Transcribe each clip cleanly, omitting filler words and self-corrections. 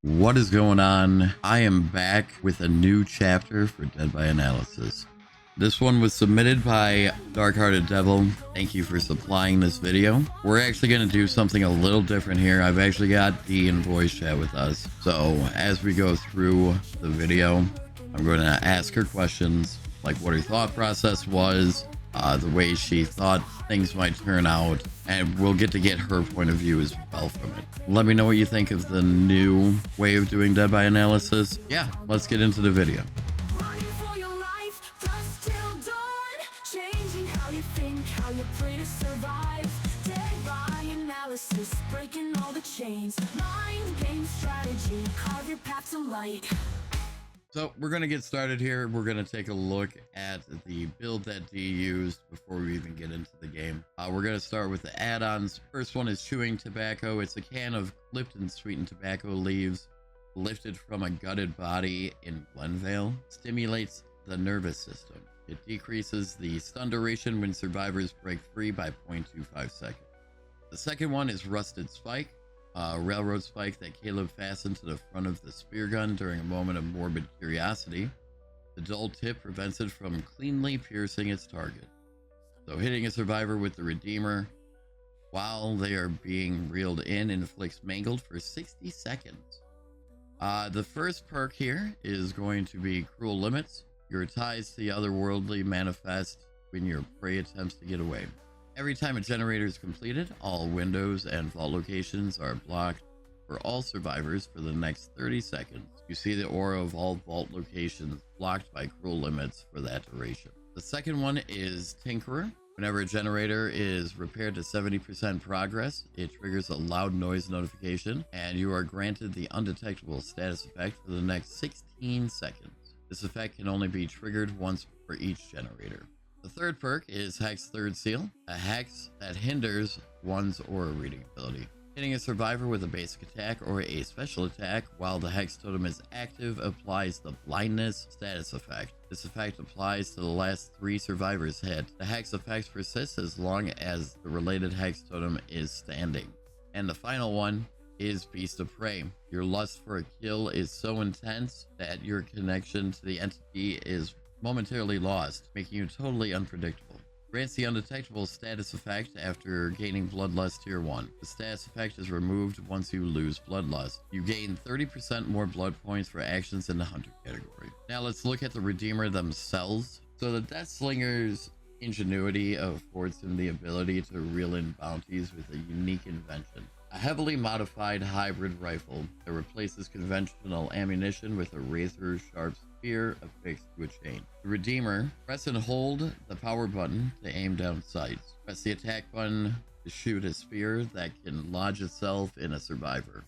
What is going on? I am back with a new chapter for Dead by Analysis. This one was submitted by Dark-Hearted Devil. Thank you for supplying this video. We're actually going to do something a little different here. I've actually got Dee in voice chat with us. So as we go through the video, I'm going to ask her questions, like what her thought process was, the way she thought things might turn out, and we'll get her point of view as well from it. Let me know what you think of the new way of doing Dead by Analysis. Yeah, let's get into the video. Running for your life, dusk till dawn, changing how you think, how you pray to survive. Dead by analysis, breaking all the chains. Mind game strategy, carve your path to light. So we're going to get started here. We're going to take a look at the build that Dee used before we even get into the game. We're going to start with the add-ons. First one is chewing tobacco. It's a can of clipped and sweetened tobacco leaves lifted from a gutted body in Glenvale. Stimulates the nervous system. It decreases the stun duration when survivors break free by 0.25 seconds. The second one is rusted spike. Railroad spike that Caleb fastened to the front of the spear gun during a moment of morbid curiosity. The dull tip prevents it from cleanly piercing its target. So hitting a survivor with the Redeemer while they are being reeled in inflicts mangled for 60 seconds. The first perk here is going to be Cruel Limits. Your ties to the otherworldly manifest when your prey attempts to get away. Every time a generator is completed, all windows and vault locations are blocked for all survivors for the next 30 seconds. You see the aura of all vault locations blocked by Cruel Limits for that duration. The second one is Tinkerer. Whenever a generator is repaired to 70% progress, it triggers a loud noise notification, and you are granted the undetectable status effect for the next 16 seconds. This effect can only be triggered once for each generator. The third perk is Hex Third Seal, a hex that hinders one's aura reading ability. Hitting a survivor with a basic attack or a special attack while the hex totem is active applies the blindness status effect. This effect applies to the last 3 survivors hit. The hex effect persists as long as the related hex totem is standing. And the final one is Beast of Prey. Your lust for a kill is so intense that your connection to the entity is momentarily lost, making you totally unpredictable. Grants the undetectable status effect after gaining Bloodlust Tier 1. The status effect is removed once you lose Bloodlust. You gain 30% more blood points for actions in the Hunter category. Now let's look at the Redeemer themselves. So the Deathslinger's ingenuity affords him the ability to reel in bounties with a unique invention. A heavily modified hybrid rifle that replaces conventional ammunition with a razor-sharp spear affixed to a chain. The Redeemer, press and hold the power button to aim down sights. Press the attack button to shoot a spear that can lodge itself in a survivor,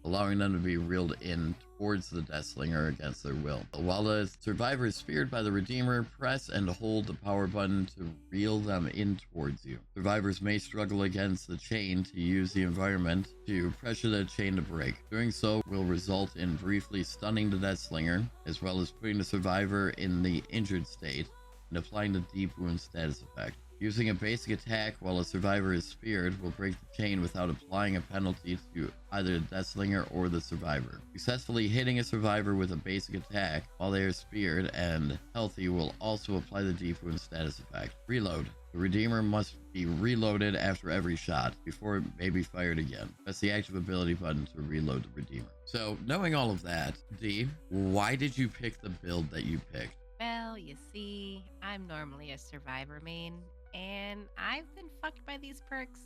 allowing them to be reeled in towards the Deathslinger against their will. While the survivor is speared by the Redeemer, press and hold the power button to reel them in towards you. Survivors may struggle against the chain to use the environment to pressure the chain to break. Doing so will result in briefly stunning the Deathslinger, as well as putting the survivor in the injured state and applying the deep wound status effect. Using a basic attack while a survivor is speared will break the chain without applying a penalty to either the Deathslinger or the survivor. Successfully hitting a survivor with a basic attack while they are speared and healthy will also apply the deep wound status effect. Reload. The Redeemer must be reloaded after every shot before it may be fired again. Press the active ability button to reload the Redeemer. So, knowing all of that, Dee, why did you pick the build that you picked? Well, you see, I'm normally a survivor main, and I've been fucked by these perks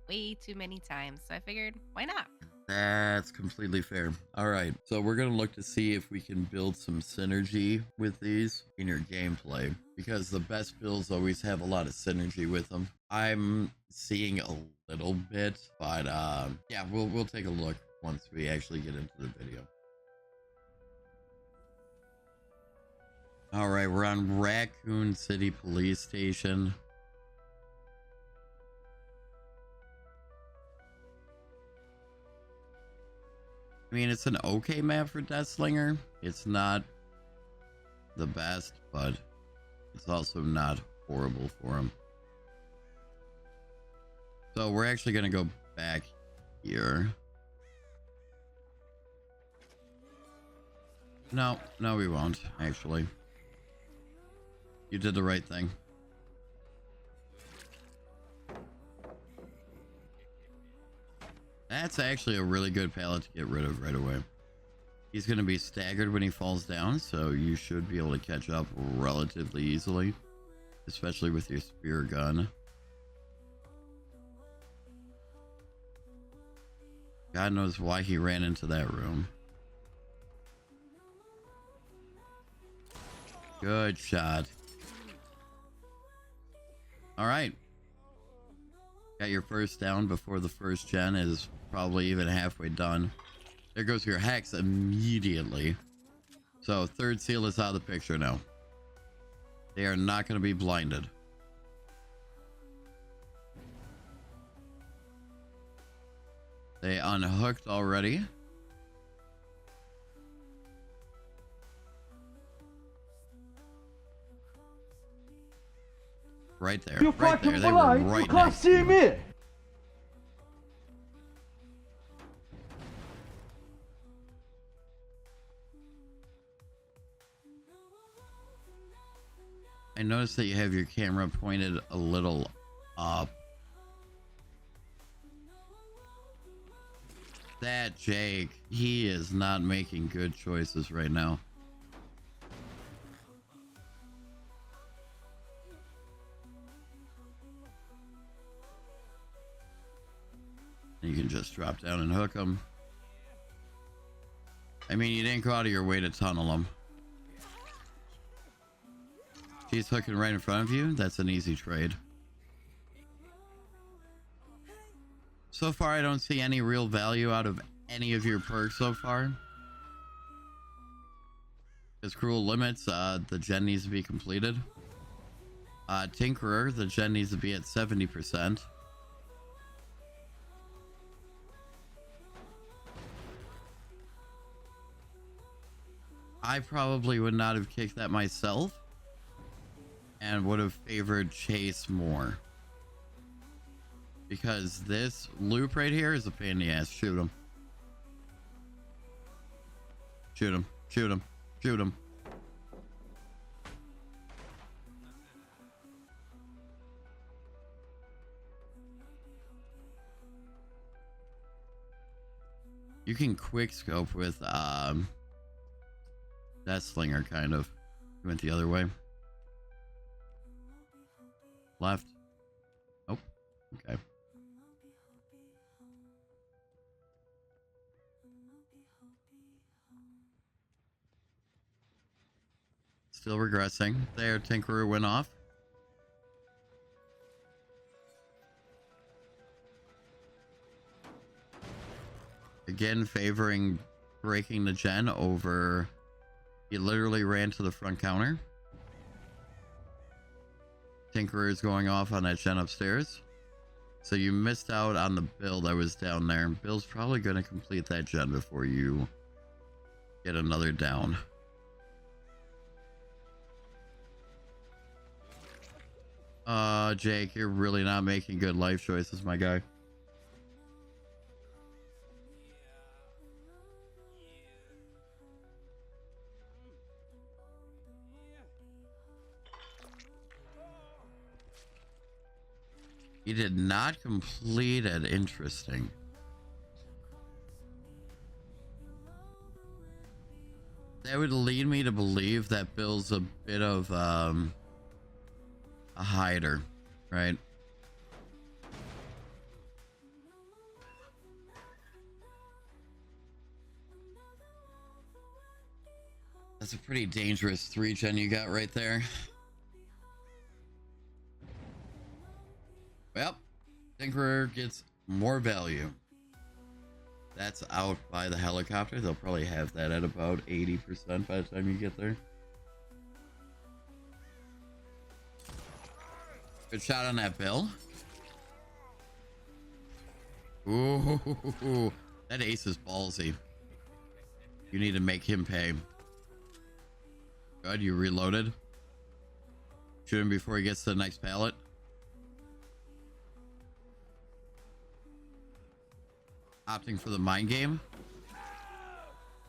way too many times, so I figured, why not? That's completely fair. All right, so we're going to look to see if we can build some synergy with these in your gameplay, because the best builds always have a lot of synergy with them. I'm seeing a little bit, but yeah, we'll take a look once we actually get into the video. All right, we're on Raccoon City Police Station. I mean, it's an okay map for Deathslinger. It's not the best, but it's also not horrible for him. So we're actually going to go back here. No, no, we won't, actually. You did the right thing. That's actually a really good pallet to get rid of right away. He's going to be staggered when he falls down, so you should be able to catch up relatively easily, especially with your spear gun. God knows why he ran into that room. Good shot. All right. Got your first down before the first gen is probably even halfway done. There goes your hex immediately. So third seal is out of the picture now. They are not going to be blinded. They unhooked already. Right there. You Right there. fucking They were blind, right you can't next to see you. me! I noticed that you have your camera pointed a little up. That Jake, he is not making good choices right now. You can just drop down and hook him. I mean, you didn't go out of your way to tunnel him. She's hooking right in front of you. That's an easy trade. So far, I don't see any real value out of any of your perks so far. Because Cruel Limits, the gen needs to be completed. Tinkerer, the gen needs to be at 70%. I probably would not have kicked that myself and would have favored Chase more. Because this loop right here is a pain in the ass. Shoot him. Shoot him. Shoot him. Shoot him. You can quick scope with Deathslinger, kind of. He went the other way. Left. Oh, okay. Still regressing. There, Tinkerer went off. Again, favoring breaking the gen over. He literally ran to the front counter. Tinkerer is going off on that gen upstairs. So you missed out on the build. I was down there. Bill's probably going to complete that gen before you get another down. Jake, you're really not making good life choices, my guy. You did not complete it. Interesting. That would lead me to believe that Bill's a bit of a hider, right? That's a pretty dangerous 3-gen you got right there. Well, Tinkerer gets more value. That's out by the helicopter. They'll probably have that at about 80% by the time you get there. Good shot on that Bill. Ooh, that ace is ballsy. You need to make him pay. Good, you reloaded. Shoot him before he gets to the next pallet. Opting for the mind game.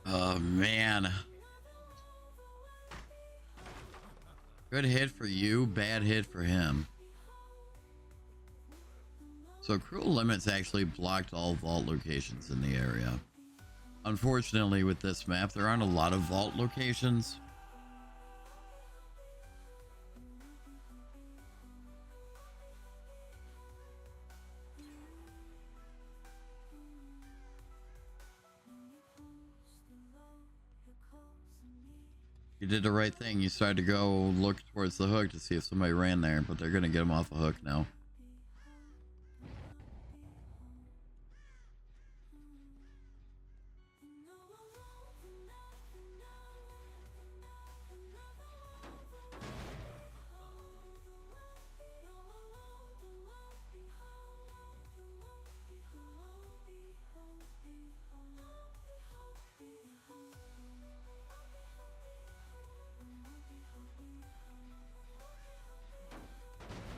Oh man, Good hit for you, bad hit for him. So Cruel Limits actually blocked all vault locations in the area. Unfortunately, with this map, there aren't a lot of vault locations. You did the right thing. You started to go look towards the hook to see if somebody ran there, but they're going to get him off a hook now.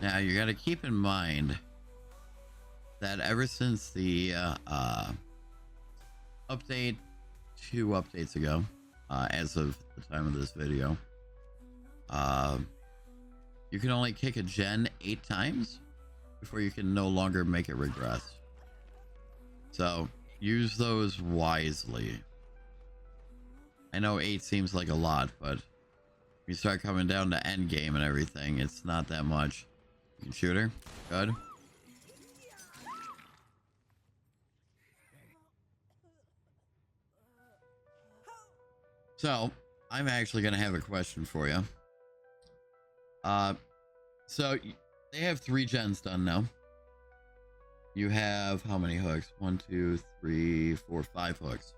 Now you got to keep in mind that ever since the update 2 updates ago, as of the time of this video, you can only kick a gen 8 times before you can no longer make it regress. So use those wisely. I know 8 seems like a lot, but you start coming down to end game and everything, it's not that much. You can shoot her. Good. So, I'm actually going to have a question for you. So they have 3 gens done now. You have how many hooks? 1, 2, 3, 4, 5 hooks.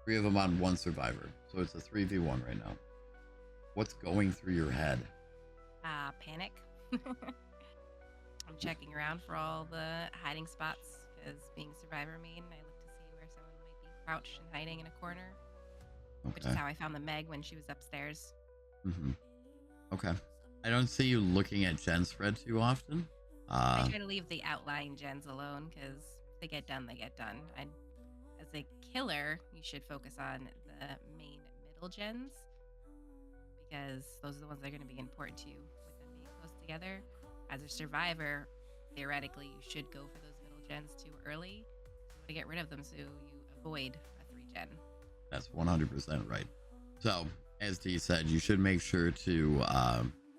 3 of them on 1 survivor. So it's a 3v1 right now. What's going through your head? Panic. I'm checking around for all the hiding spots because being survivor main, I look to see where someone might be crouched and hiding in a corner. Okay. Which is how I found the Meg when she was upstairs. Okay. I don't see you looking at gen spread too often. I try to leave the outlying gens alone because if they get done, they get done. As a killer, you should focus on the main middle gens because those are the ones that are going to be important to you with them being close together. As a survivor, theoretically, you should go for those middle gens too early. You want to get rid of them so you avoid a 3 gen. That's 100% right. So, as Dee said, you should make sure to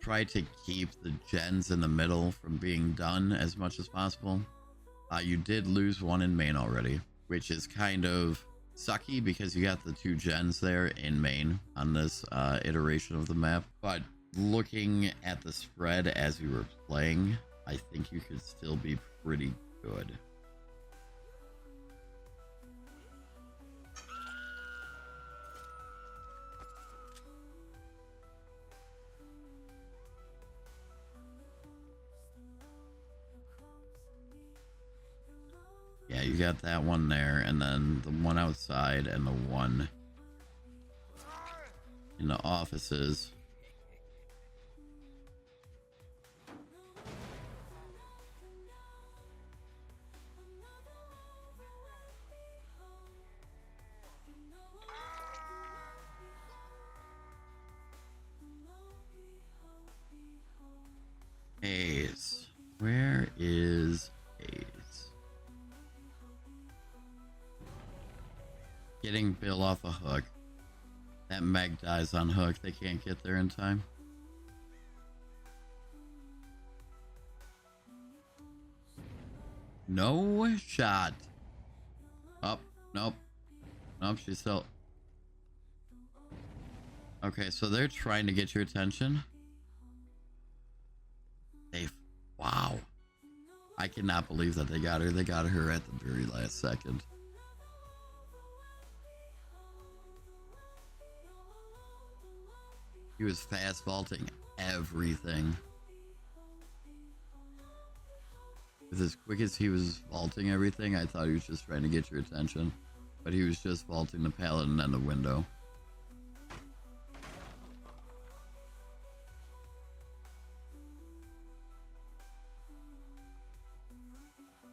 try to keep the gens in the middle from being done as much as possible. You did lose 1 in main already, which is kind of sucky because you got the 2 gens there in main on this iteration of the map. But looking at the spread as you were playing, I think you could still be pretty good. Yeah, you got that one there, and then the one outside, and the one in the offices. Ace. Where is Ace? Getting Bill off a hook. That Meg dies on hook. They can't get there in time. No shot. Oh, nope. Nope, she's still... Okay, so they're trying to get your attention. Wow. I cannot believe that they got her. They got her at the very last second. He was fast vaulting everything. With as quick as he was vaulting everything, I thought he was just trying to get your attention. But he was just vaulting the pallet and then the window.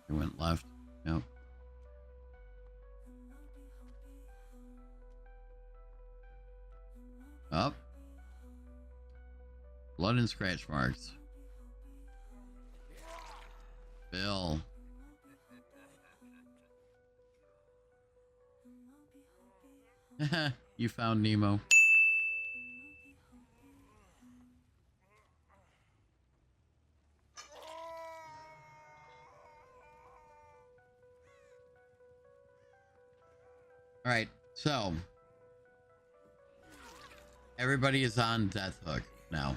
He went left. Yep. Up. Blood and scratch marks. Bill. You found Nemo. Alright, so everybody is on Death Hook now.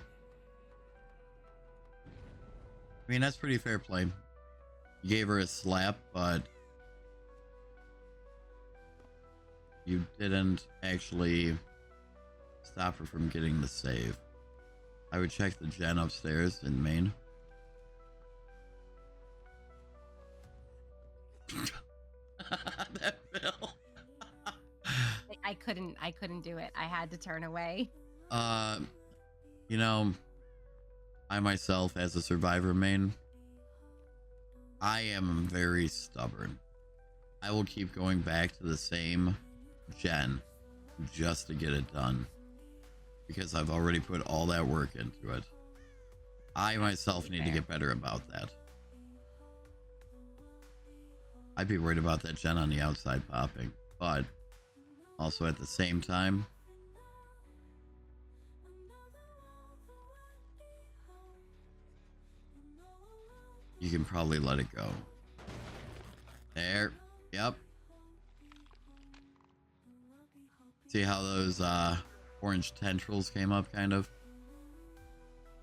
I mean, that's pretty fair play. You gave her a slap, but you didn't actually stop her from getting the save. I would check the gen upstairs in main. That Bill. I couldn't do it. I had to turn away. You know, I myself, as a survivor main, I am very stubborn. I will keep going back to the same gen just to get it done because I've already put all that work into it. I myself need to get better about that. I'd be worried about that gen on the outside popping, but also at the same time, you can probably let it go. There. Yep. See how those orange tendrils came up, kind of?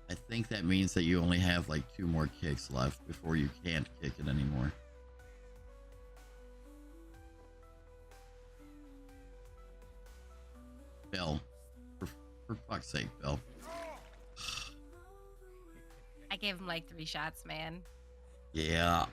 I think that means that you only have like 2 more kicks left before you can't kick it anymore. Bill. For fuck's sake, Bill. I gave him like 3 shots, man. Yeah.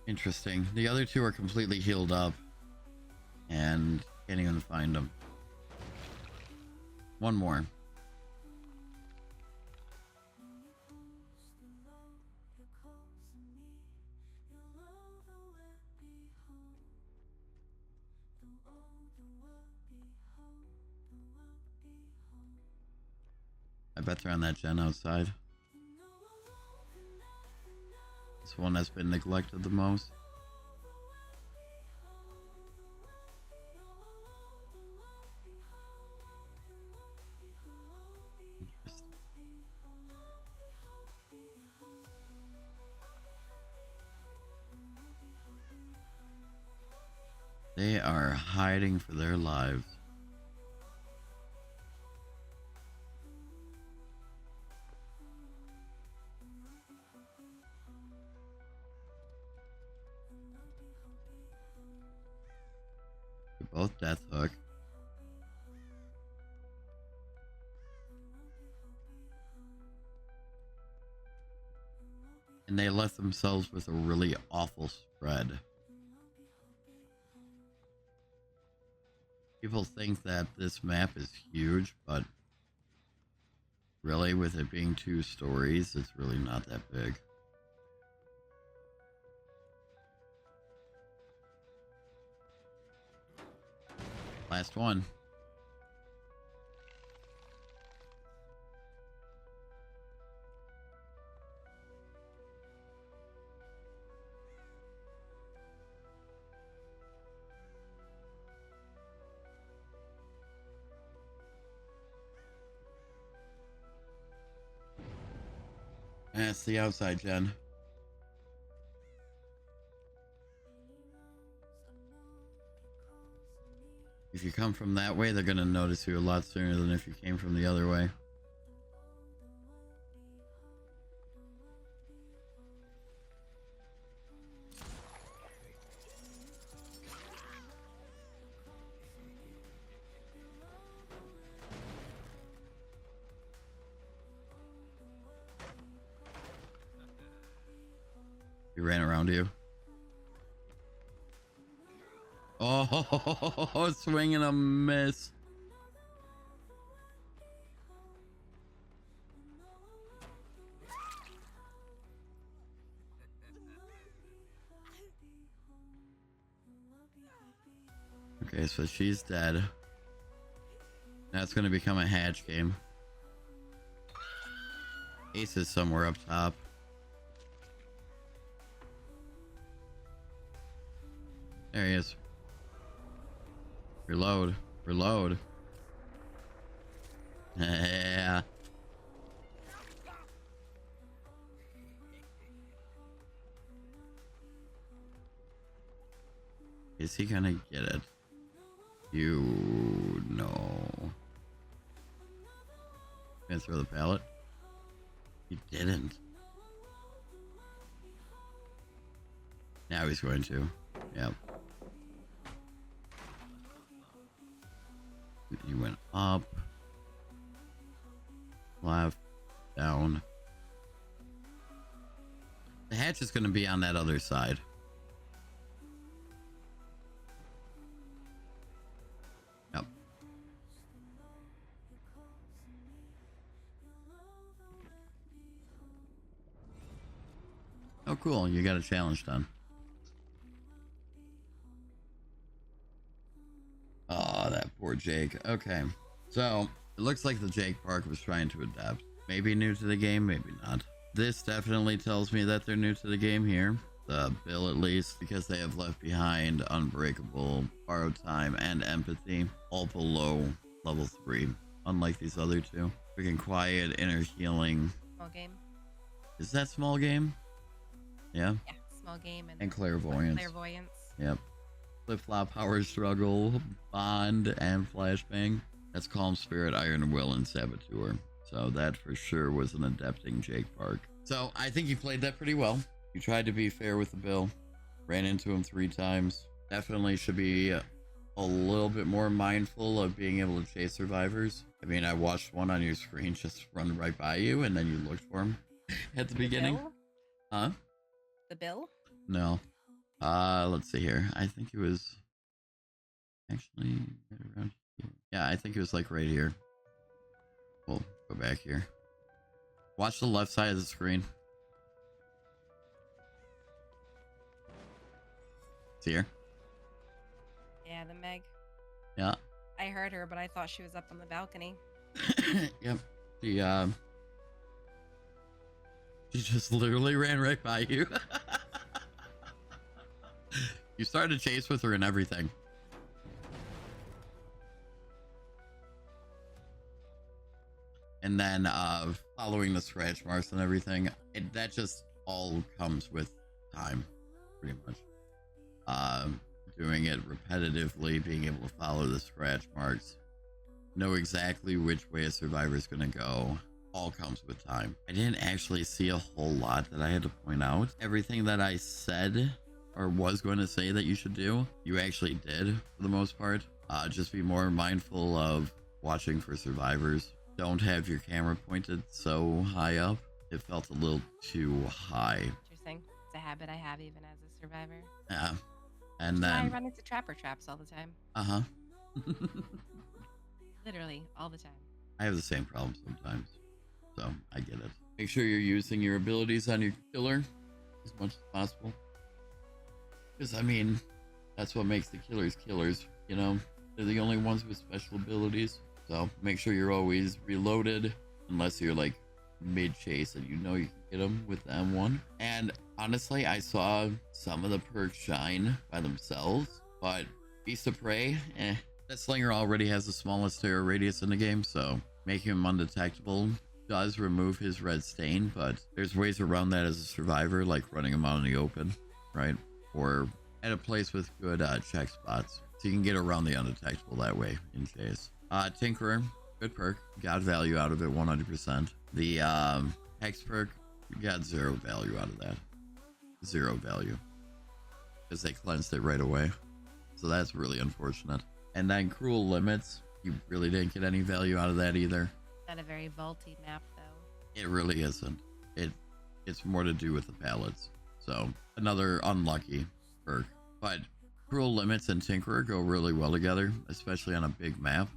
Interesting. The other 2 are completely healed up and can't even find them. 1 more. I bet they're on that gen outside. It's one that's been neglected the most. Interesting. They are hiding for their lives. Both Death Hook. And they left themselves with a really awful spread. People think that this map is huge, but really, with it being 2 stories, it's really not that big. Last one. That's the outside gen. If you come from that way, they're going to notice you a lot sooner than if you came from the other way. He ran around you. Oh, swing and a miss. Okay, so she's dead. That's going to become a hatch game. Ace is somewhere up top. There he is. Reload. Reload. Yeah. Is he gonna get it? You know. Gonna throw the pallet? He didn't. Now he's going to. Yep. He went up. Left. Down. The hatch is going to be on that other side. Yep. Oh, cool. You got a challenge done. Oh, that poor Jake. Okay. So, it looks like the Jake Park was trying to adapt. Maybe new to the game, maybe not. This definitely tells me that they're new to the game here. The Bill, at least, because they have Left Behind, Unbreakable, Borrowed Time, and Empathy, all below level 3. Unlike these other two. Freaking Quiet, Inner Healing. Small game. Is that small game? Yeah. Yeah, small game and Clairvoyance. Clairvoyance. Yep. Flip Flop, Power Struggle, Bond, and Flashbang. That's Calm Spirit, Iron Will, and Saboteur. So that for sure was an adapting Jake Park. So I think you played that pretty well. You tried to be fair with the Bill. Ran into him 3 times. Definitely should be a little bit more mindful of being able to chase survivors. I mean, I watched one on your screen just run right by you, and then you looked for him at the beginning. Bill? Huh? The Bill? No. Let's see here. I think it was actually right around here. Yeah, I think it was like right here. We'll go back here. Watch the left side of the screen. See here? Yeah, the Meg. Yeah. I heard her, but I thought she was up on the balcony. Yep. She just literally ran right by you. You started a chase with her and everything. And then following the scratch marks and everything, that just all comes with time, pretty much. Doing it repetitively, being able to follow the scratch marks, know exactly which way a survivor is going to go, all comes with time. I didn't actually see a whole lot that I had to point out. Everything that I said or was going to say that you should do, you actually did for the most part. Just be more mindful of watching for survivors. Don't have your camera pointed so high up. It felt a little too high. Interesting. It's a habit I have even as a survivor. Yeah. And I then run into trapper traps all the time. uh-huh. Literally all the time. I have the same problem sometimes, so I get it. Make sure you're using your abilities on your killer as much as possible, because I mean, that's what makes the killers killers, you know. They're the only ones with special abilities, so make sure you're always reloaded unless you're like mid chase and you know you can get them with the M1. And honestly, I saw some of the perks shine by themselves, but Beast of Prey, Deathslinger already has the smallest terror radius in the game, so making him undetectable does remove his red stain, but there's ways around that as a survivor, like running him out in the open, right? Or at a place with good check spots, so you can get around the undetectable that way in case. Tinkerer, good perk, got value out of it 100%. The Hex perk, got 0 value out of that. 0 value. Because they cleansed it right away. So that's really unfortunate. And then Cruel Limits, you really didn't get any value out of that either. Not a very vaulty map though. It really isn't. It's more to do with the pallets. So another unlucky perk. But Cruel Limits and Tinkerer go really well together, especially on a big map,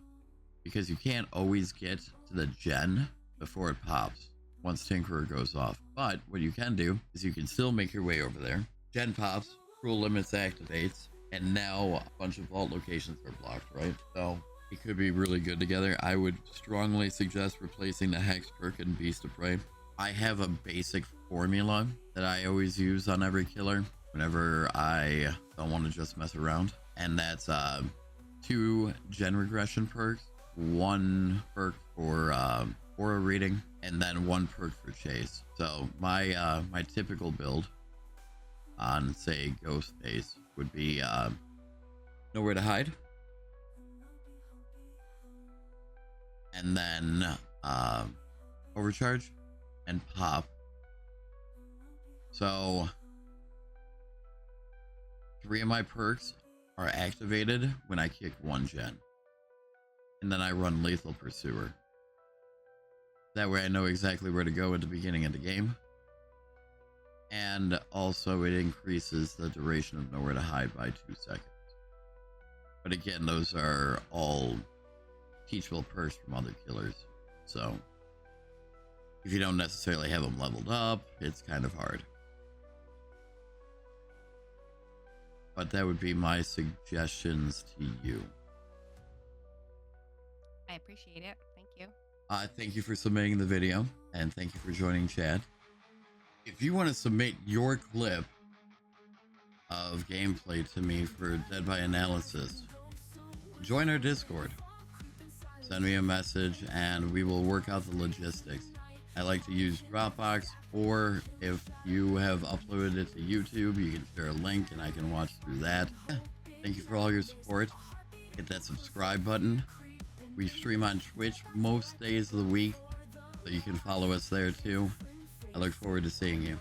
because you can't always get to the gen before it pops once Tinkerer goes off. But what you can do is you can still make your way over there. Gen pops, Cruel Limits activates, and now a bunch of vault locations are blocked, right? So it could be really good together. I would strongly suggest replacing the Hex perk and Beast of Prey. I have a basic formula that I always use on every killer whenever I don't want to just mess around, and that's 2 gen regression perks, 1 perk for aura reading, and then 1 perk for chase. So my my typical build on, say, Ghost Phase would be Nowhere to Hide, and then Overcharge and Pop. So 3 of my perks are activated when I kick 1 gen, and then I run Lethal Pursuer. That way I know exactly where to go at the beginning of the game, and also it increases the duration of Nowhere to Hide by 2 seconds. But again, those are all teachable perks from other killers, so if you don't necessarily have them leveled up, it's kind of hard. But that would be my suggestions to you. I appreciate it. Thank you. Thank you for submitting the video, and thank you for joining chat. If you want to submit your clip of gameplay to me for Dead by Analysis, join our Discord. Send me a message and we will work out the logistics. I like to use Dropbox, or if you have uploaded it to YouTube, you can share a link and I can watch through that. Thank you for all your support. Hit that subscribe button. We stream on Twitch most days of the week, so you can follow us there too. I look forward to seeing you.